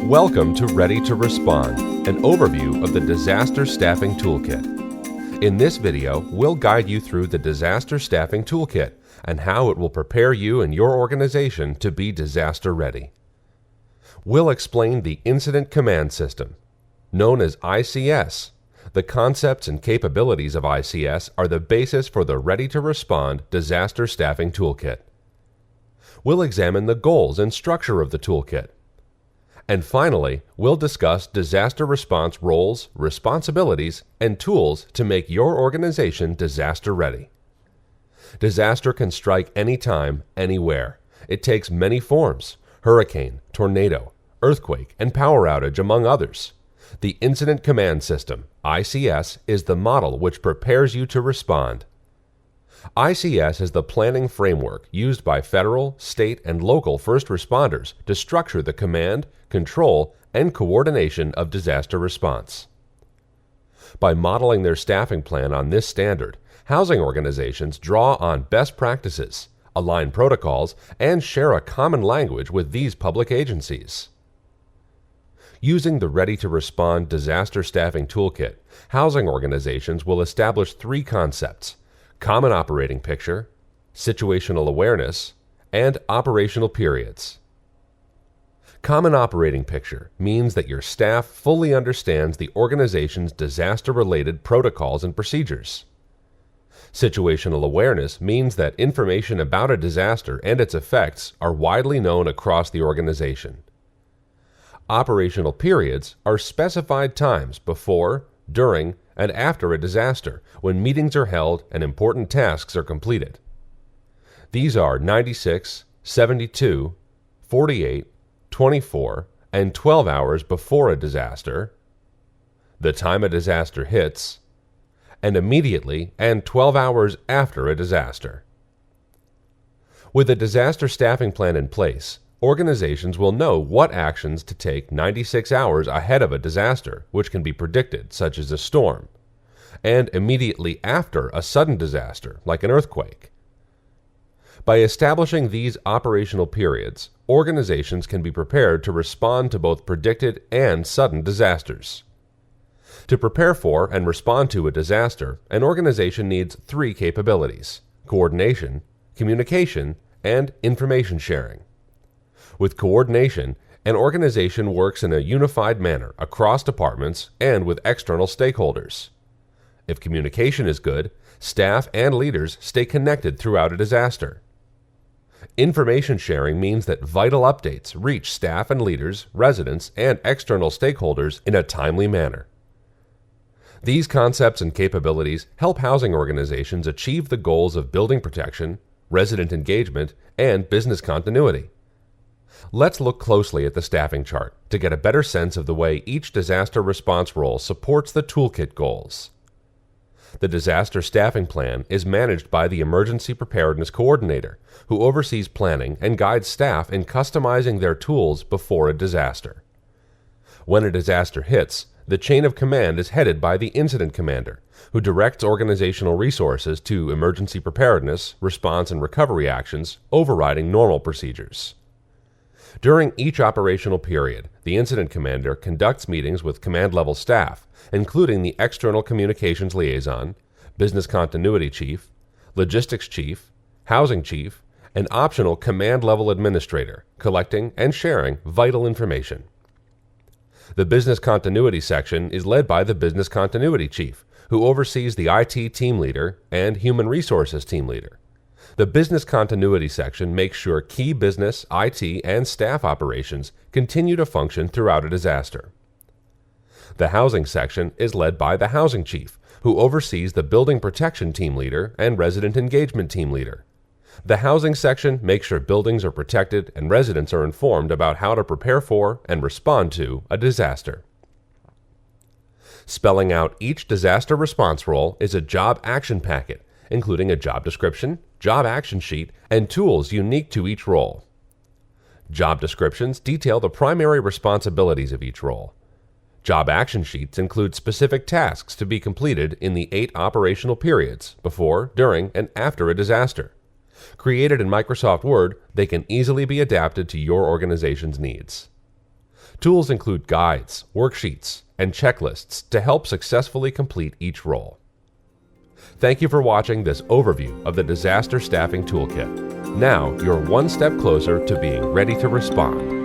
Welcome to Ready to Respond, an overview of the Disaster Staffing Toolkit. In this video, we'll guide you through the Disaster Staffing Toolkit and how it will prepare you and your organization to be disaster ready. We'll explain the Incident Command System, known as ICS. The concepts and capabilities of ICS are the basis for the Ready to Respond Disaster Staffing Toolkit. We'll examine the goals and structure of the toolkit. And finally, we'll discuss disaster response roles, responsibilities, and tools to make your organization disaster ready. Disaster can strike anytime, anywhere. It takes many forms: hurricane, tornado, earthquake, and power outage, among others. The Incident Command System, ICS, is the model which prepares you to respond. ICS is the planning framework used by federal, state, and local first responders to structure the command, control, and coordination of disaster response. By modeling their staffing plan on this standard, housing organizations draw on best practices, align protocols, and share a common language with these public agencies. Using the Ready to Respond Disaster Staffing Toolkit, housing organizations will establish three concepts: common operating picture, situational awareness, and operational periods. Common operating picture means that your staff fully understands the organization's disaster-related protocols and procedures. Situational awareness means that information about a disaster and its effects are widely known across the organization. Operational periods are specified times before, during, and after a disaster when meetings are held and important tasks are completed. These are 96, 72, 48, 24, and 12 hours before a disaster, the time a disaster hits, and immediately and 12 hours after a disaster. With a disaster staffing plan in place, organizations will know what actions to take 96 hours ahead of a disaster, which can be predicted, such as a storm, and immediately after a sudden disaster, like an earthquake. By establishing these operational periods, organizations can be prepared to respond to both predicted and sudden disasters. To prepare for and respond to a disaster, an organization needs three capabilities: coordination, communication, and information sharing. With coordination, an organization works in a unified manner across departments and with external stakeholders. If communication is good, staff and leaders stay connected throughout a disaster. Information sharing means that vital updates reach staff and leaders, residents, and external stakeholders in a timely manner. These concepts and capabilities help housing organizations achieve the goals of building protection, resident engagement, and business continuity. Let's look closely at the staffing chart to get a better sense of the way each disaster response role supports the toolkit goals. The disaster staffing plan is managed by the Emergency Preparedness Coordinator, who oversees planning and guides staff in customizing their tools before a disaster. When a disaster hits, the chain of command is headed by the Incident Commander, who directs organizational resources to emergency preparedness, response, and recovery actions, overriding normal procedures. During each operational period, the Incident Commander conducts meetings with command-level staff, including the External Communications Liaison, Business Continuity Chief, Logistics Chief, Housing Chief, and optional command-level administrator, collecting and sharing vital information. The Business Continuity section is led by the Business Continuity Chief, who oversees the IT team leader and Human Resources team leader. The Business Continuity section makes sure key business, IT, and staff operations continue to function throughout a disaster. The Housing section is led by the Housing Chief, who oversees the Building Protection team leader and Resident Engagement team leader. The Housing section makes sure buildings are protected and residents are informed about how to prepare for and respond to a disaster. Spelling out each disaster response role is a job action packet, including a job description, job action sheet, and tools unique to each role. Job descriptions detail the primary responsibilities of each role. Job action sheets include specific tasks to be completed in the 8 operational periods before, during, and after a disaster. Created in Microsoft Word, they can easily be adapted to your organization's needs. Tools include guides, worksheets, and checklists to help successfully complete each role. Thank you for watching this overview of the Disaster Staffing Toolkit. Now you're one step closer to being ready to respond.